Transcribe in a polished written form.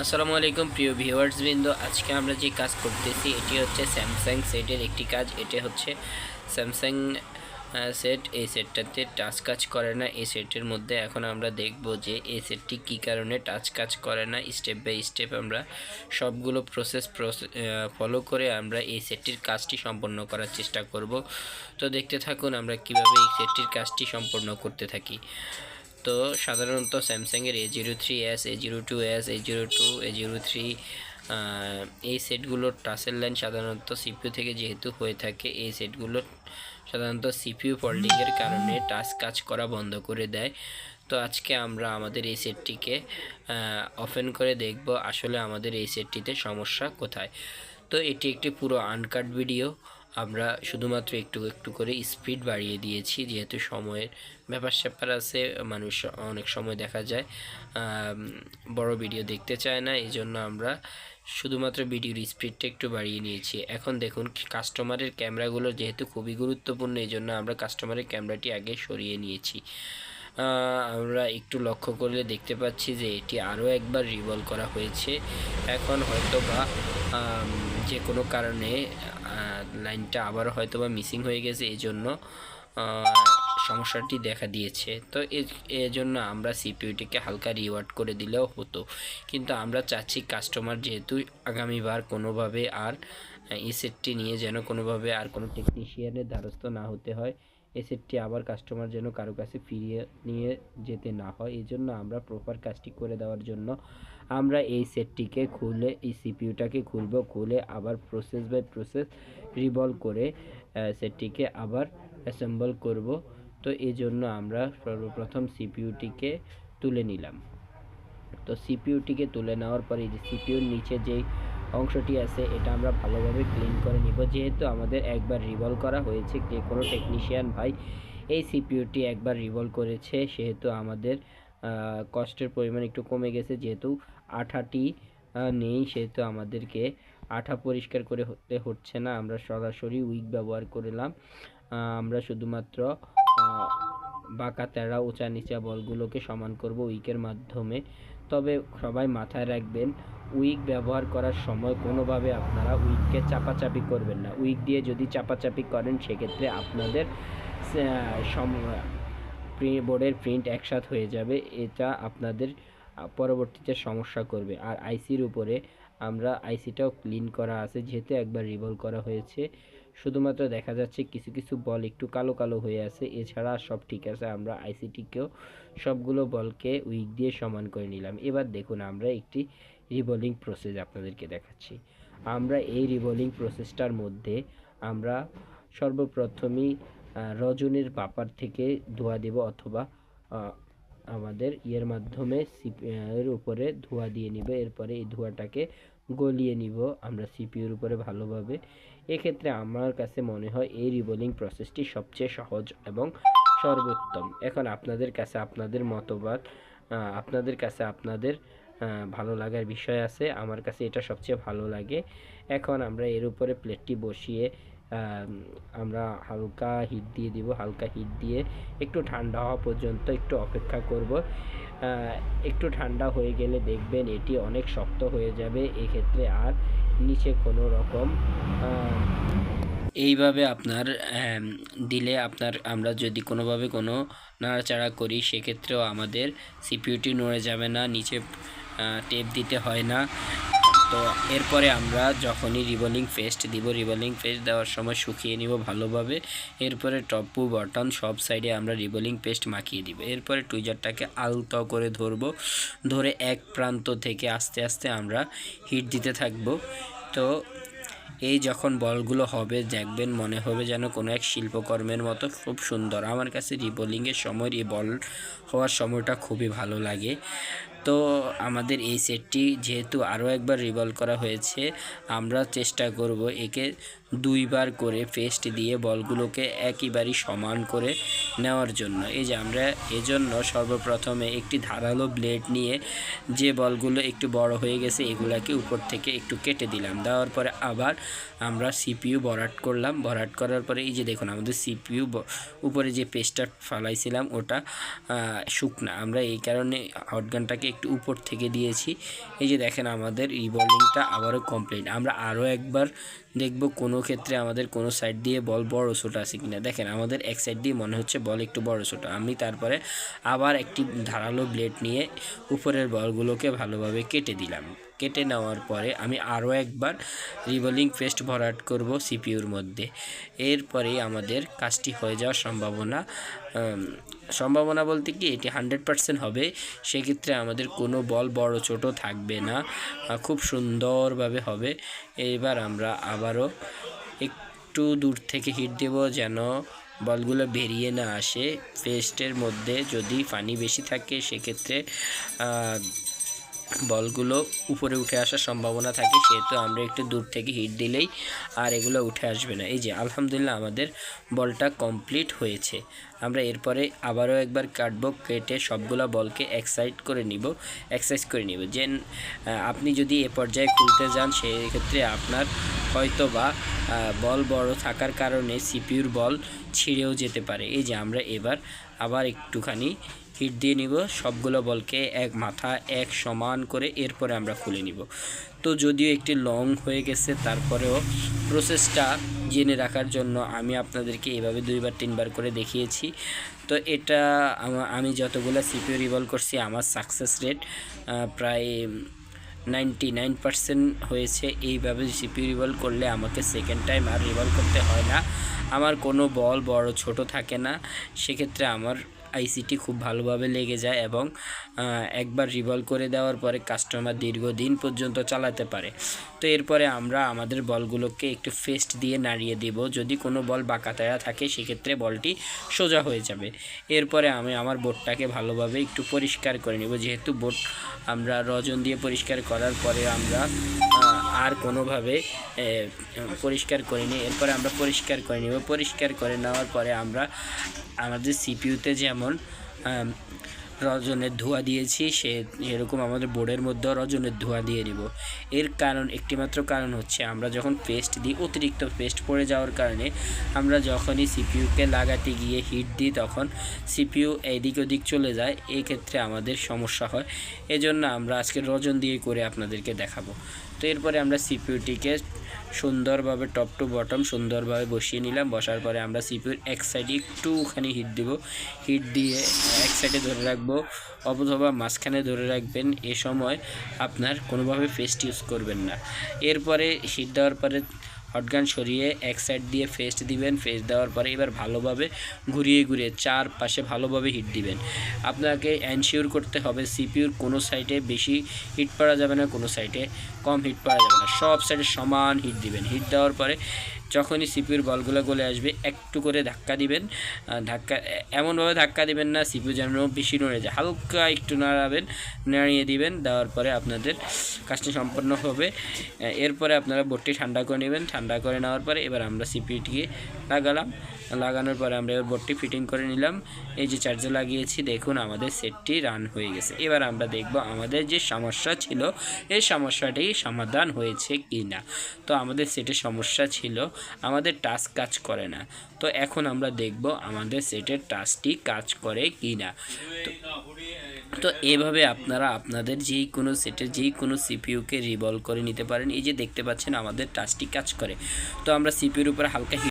আসসালামু আলাইকুম প্রিয় ভিউয়ার্স বৃন্দ, আজকে আমরা যে কাজ করতেছি এটি হচ্ছে স্যামসাং সেটের একটি কাজ। এটা হচ্ছে স্যামসাং সেট। এই সেটটাতে টাচ কাজ করে না। এই সেটের মধ্যে এখন আমরা দেখব যে এই সেটটি কী কারণে টাচ কাজ করে না। স্টেপ বাই স্টেপ আমরা সবগুলো প্রসেস ফলো করে আমরা এই সেটটির কাজটি সম্পন্ন করার চেষ্টা করব। তো দেখতে থাকুন আমরা কিভাবে এই সেটটির কাজটি সম্পন্ন করতে থাকি। তো সাধারণত স্যামসাংয়ের A03s, A02s, A02, A03 এই সেটগুলোর টাচের লাইন সাধারণত সিপিইউ থেকে যেহেতু হয়ে থাকে, এই সেটগুলো সাধারণত সিপিইউ ফল্টিংয়ের কারণে টাচ কাজ করা বন্ধ করে দেয়। তো আজকে আমরা আমাদের এই সেটটিকে ওপেন করে দেখব আসলে আমাদের এই সেটটিতে সমস্যা কোথায়। তো এটি একটি পুরো আনকাট ভিডিও। আমরা শুধুমাত্র একটু একটু করে স্পিড বাড়িয়ে দিয়েছি, যেহেতু সময়ের ব্যাপার স্যাপার আছে। মানুষ অনেক সময় দেখা যায় বড় ভিডিও দেখতে চায় না, এই জন্য আমরা শুধুমাত্র ভিডিওর স্পিডটা একটু বাড়িয়ে নিয়েছি। এখন দেখুন, কাস্টমারের ক্যামেরাগুলো যেহেতু খুবই গুরুত্বপূর্ণ, এই জন্য আমরা কাস্টমারের ক্যামেরাটি আগে সরিয়ে নিয়েছি। আমরা একটু লক্ষ্য করলে দেখতে পাচ্ছি যে এটি আরও একবার রিভলভ করা হয়েছে। এখন হয়তো বা যে কোনো কারণে লাইনটা আবার হয়তো বা মিসিং হয়ে গেছে, এই জন্য সমস্যাটি দেখা দিয়েছে। তো এর জন্য আমরা সিপিইউটিকে হালকা রিওয়ার্ড করে দিলেও হতো, কিন্তু আমরা চাচ্ছি কাস্টমার যেহেতু আগামীবার কোনোভাবে আর এই সেটটি নিয়ে যেন কোনোভাবে আর কোনো টেকনিশিয়ানের দ্বারস্থ না হতে হয়, এই সেটটি আবার কাস্টমার যেন কারো কাছে ফিরিয়ে নিয়ে যেতে না হয়, এই জন্য আমরা প্রপার কাজটি করে দেওয়ার জন্য আমরা এই সেটটিকে খুলে, এই সিপিইউটাকে খুলে আবার প্রসেস বাই প্রসেস রিভলভ করে সেটটিকে আবার অ্যাসেম্বল করব। তো এই জন্য আমরা সর্বপ্রথম সিপিইউটিকে তুলে নিলাম। তো সিপিইউটিকে তুলে নেওয়ার পরে এই যে সিপিইউর নিচে যেই অংশটি আছে এটা আমরা ভালোভাবে ক্লিন করে নিব। যেহেতু আমাদের একবার রিভলভ করা হয়েছে, যে কোনো টেকনিশিয়ান ভাই এই সিপিইউটি একবার রিভলভ করেছে, সেহেতু আমাদের কষ্টের পরিমাণ একটু কমে গেছে। যেহেতু আঠাটি নেই, সেহেতু আমাদেরকে আঠা পরিষ্কার করে হচ্ছে না, আমরা সরাসরি উইক ব্যবহার করলাম। আমরা শুধুমাত্র বাঁকা তেড়া উঁচা নিচা বলগুলোকে সমান করব উইকের মাধ্যমে। তবে সবাই মাথায় রাখবেন, উইক ব্যবহার করার সময় কোনোভাবে আপনারা উইককে চাপাচাপি করবেন না। উইক দিয়ে যদি চাপাচাপি করেন, সেক্ষেত্রে আপনাদের বোর্ডের প্রিন্ট একসাথ হয়ে যাবে, এটা আপনাদের পরবর্তীতে সমস্যা করবে। আর আইসির উপরে আমরা আইসিটাও ক্লিন করা আছে, যেহেতু একবার রিভলভ করা হয়েছে। শুধুমাত্র দেখা যাচ্ছে কিছু কিছু বল একটু কালো কালো হয়ে আছে, এছাড়া সব ঠিক আছে। আমরা আইসিটিকেও সবগুলো বলকে উইক দিয়ে সমান করে নিলাম। এবার দেখুন, আমরা একটি রিভলভিং প্রসেস আপনাদেরকে দেখাচ্ছি। আমরা এই রিভলভিং প্রসেসটার মধ্যে আমরা সর্বপ্রথমেই রজনীর পাপার থেকে ধোয়া দেব, অথবা আমাদের ইয়ের মাধ্যমে এর উপরে ধোয়া দিয়ে নিব। এরপরে এই ধোয়াটাকে গলিয়ে নিব আমরা সিপিইউর উপরে ভালোভাবে। এক্ষেত্রে আমার কাছে মনে হয় এই রিভলভিং প্রসেসটি সবচেয়ে সহজ এবং সর্বোত্তম। এখন আপনাদের কাছে আপনাদের মতবাদ, আপনাদের কাছে আপনাদের ভালো লাগার বিষয় আছে। আমার কাছে এটা সবচেয়ে ভালো লাগে। এখন আমরা এর উপরে প্লেটটি বসিয়ে আমরা হালকা হিট দিয়ে দিব। হালকা হিট দিয়ে একটু ঠান্ডা হওয়া পর্যন্ত একটু অপেক্ষা করব। একটু ঠান্ডা হয়ে গেলে দেখবেন এটি অনেক শক্ত হয়ে যাবে। এক্ষেত্রে আর নিচে কোনো রকম এইভাবে আপনার দিলে আমরা যদি কোনোভাবে কোনো নাড়াচাড়া করি, সেক্ষেত্রেও আমাদের সিপিইউটি নড়ে যাবে না, নিচে টেপ দিতে হয় না। তো এরপরে আমরা যখনই রিভলভিং পেস্ট দিব, রিভলভিং পেস্ট দেওয়ার সময় শুকিয়ে নিব ভালোভাবে। এরপরে টপ টু বটম সব সাইডে আমরা রিভলভিং পেস্ট মাখিয়ে দিব। এরপরে টুইজারটাকে আলতো করে ধরে এক প্রান্ত থেকে আস্তে আস্তে আমরা হিট দিতে থাকব। তো এই যখন বলগুলো হবে, দেখবেন মনে হবে যেন কোনো এক শিল্পকর্মের মতো, খুব সুন্দর। আমার কাছে রিভলভিংয়ের সময় এই বল হওয়ার সময়টা খুবই ভালো লাগে। তো আমাদের এই সেটটি যেহেতু আরও একবার রিভলভ করা হয়েছে, আমরা চেষ্টা করব একে দুইবার করে পেস্ট দিয়ে বলগুলোকে একেবারেই সমান করে নেওয়ার জন্য। এই যে আমরা এজন্য সর্বপ্রথমে একটি ধারালো ব্লেড নিয়ে যে বলগুলো একটু বড় হয়ে গেছে এগুলাকে উপর থেকে একটু কেটে দিলাম। দেওয়ার পরে আবার আমরা সিপিইউ ভরাট করলাম। ভরাট করার পরে এই যে দেখুন আমাদের সিপিইউ উপরে যে পেস্টটা ফালাইছিলাম ওটা শুকনা, আমরা এই কারণে হটগানটাকে একটু উপর থেকে দিয়েছি। এই যে দেখেন আমাদের রিভলভিংটা আবারও কমপ্লিট। আমরা আরও একবার দেখব কোনো ক্ষেত্রে আমাদের কোনো সাইড দিয়ে বল বড় ছোট আছে কিনা। দেখেন আমাদের এক সাইড দিয়ে মনে হচ্ছে বল একটু বড় ছোট। আমি তারপরে আবার একটি ধারালো ব্লেড নিয়ে উপরের বলগুলোকে ভালোভাবে কেটে দিলাম। কেটে নেওয়ার পরে আমি আরও একবার রিভলভিং পেস্ট ভরাট করব সিপিইউর মধ্যে। এরপরেই আমাদের কাজটি হয়ে যাওয়ার সম্ভাবনা বলতে কি এটি 100% হবে। সেক্ষেত্রে আমাদের কোনো বল বড় ছোট থাকবে না, খুব সুন্দরভাবে হবে। এবার আমরা আবারও একটু দূর থেকে হিট দেব যেন বলগুলো বেরিয়ে না আসে। পেস্টের মধ্যে যদি পানি বেশি থাকে সেক্ষেত্রে বলগুলো উপরে উঠে আসার সম্ভাবনা থাকে, সেহেতু আমরা একটু দূর থেকে হিট দিলেই আর এগুলো উঠে আসবে না। এই যে আলহামদুলিল্লাহ আমাদের বলটা কমপ্লিট হয়েছে। আমরা এরপরে আবারও একবার কাটবো, কেটে সবগুলো বলকে এক্সাইজ করে নিব। যে আপনি যদি এ পর্যায়ে খুলতে যান সেক্ষেত্রে আপনার হয়তো বা বল বড় থাকার কারণে সিপিইউর বল ছিঁড়েও যেতে পারে। এই যে আমরা এবার আবার একটুখানি হিট দিয়ে নিব সবগুলো বলকে এক মাথা এক সমান করে, এরপরে আমরা খুলে নিব। তো যদিও একটি লং হয়ে গেছে তারপরেও প্রসেসটা জেনে রাখার জন্য আমি আপনাদেরকে এভাবে 2-3বার করে দেখিয়েছি। তো এটা আমি যতগুলো সিপিইউ রিভলভ করছি আমার সাকসেস রেট প্রায় 99% হয়েছে। এইভাবে সিপিইউ রিভলভ করলে আমাকে সেকেন্ড টাইম আর রিভলভ করতে হয় না। আমার কোনো বল বড় ছোট থাকে না, সেক্ষেত্রে আমার আইসিটি খুব ভালোভাবে লেগে যায় এবং একবার রিভলভ করে দেওয়ার পরে কাস্টমার দীর্ঘদিন পর্যন্ত চালাতে পারে। তো এরপরে আমরা আমাদের বলগুলোকে একটু পেস্ট দিয়ে নাড়িয়ে দেব। যদি কোনো বল বাঁকাতেরা থাকে সেক্ষেত্রে বলটি সোজা হয়ে যাবে। এরপরে আমি আমার বোর্ডটাকে ভালোভাবে একটু পরিষ্কার করে নেব। যেহেতু বোর্ড আমরা রজন দিয়ে পরিষ্কার করার পরে আমরা আর কোনোভাবে পরিষ্কার করিনি। এরপরে আমরা পরিষ্কার করে নেব। পরিষ্কার করে নেওয়ার পরে আমরা আমাদের সিপিইউতে যেমন রজনের ধোঁয়া দিয়েছি সেরকম আমাদের বোর্ডের মধ্যেও রজনের ধোঁয়া দিয়ে নিব। এর একটিমাত্র কারণ হচ্ছে আমরা যখন পেস্ট দিই অতিরিক্ত পেস্ট পড়ে যাওয়ার কারণে আমরা যখনই সিপিইউকে লাগাতে গিয়ে হিট দিই তখন সিপিইউ এদিক ওদিক চলে যায়, এই ক্ষেত্রে আমাদের সমস্যা হয়। এজন্য আমরা আজকে রজন দিয়ে করে আপনাদেরকে দেখাবো। তো এরপরে আমরা সিপিইউটিকে সুন্দরভাবে টপ টু বটম সুন্দরভাবে বসিয়ে নিলাম। বসার পরে আমরা সিপিইউর এক সাইডে একটুখানি হিট দিব। হিট দিয়ে এক সাইডে ধরে রাখবো অথবা মাঝখানে ধরে রাখবেন। এ সময় আপনার কোনোভাবে পেস্ট ইউজ করবেন না। এরপরে হিট দেওয়ার পরে হটগান সরিয়ে এক সাইড দিয়ে পেস্ট দিবেন। পেস্ট দেওয়ার পরে এবার ভালোভাবে ঘুরিয়ে চারপাশে ভালোভাবে হিট দিবেন। আপনাকে এনশিওর করতে হবে সিপিইউর কোনো সাইডে বেশি হিট পড়া যাবে না, কোনো সাইডে কম হিট পড়া যাবে না, সব সাইডে সমান হিট দিবেন। হিট দেওয়ার পরে যখনই সিপিইউর বলগুলো গলে আসবে একটু করে ধাক্কা দিবেন। এমনভাবে ধাক্কা দিবেন না সিপিইউ যেন বেশি নড়ে যায়, হালকা একটু নাড়িয়ে দিবেন। দেওয়ার পরে আপনাদের কাজটি সম্পন্ন হবে। এরপরে আপনারা বোর্ডটি ঠান্ডা করে নেবেন। ঠান্ডা করে নেওয়ার পরে এবার আমরা সিপিইউটিকে লাগানোর পরে আমরা এবার বোর্ডটি ফিটিং করে নিলাম। এই যে চার্জে লাগিয়েছি, দেখুন আমাদের সেটটি রান হয়ে গেছে। এবার আমরা দেখব আমাদের যে সমস্যা ছিল এই সমস্যাটি সমাধান হয়েছে কি না। তো আমাদের সেটের সমস্যা ছিল আমাদের টাচ কাজ করে না। তো এখন আমরা দেখব আমাদের সেটের টাচটি কাজ করে কি না। তো এভাবে আপনারা আপনাদের যেই কোনো সেটের যেই কোনো সিপিইউকে রিভলভ করে নিতে পারেন। এই যে দেখতে পাচ্ছেন আমাদের টাচটি কাজ করে। তো আমরা সিপিইউর উপর হালকা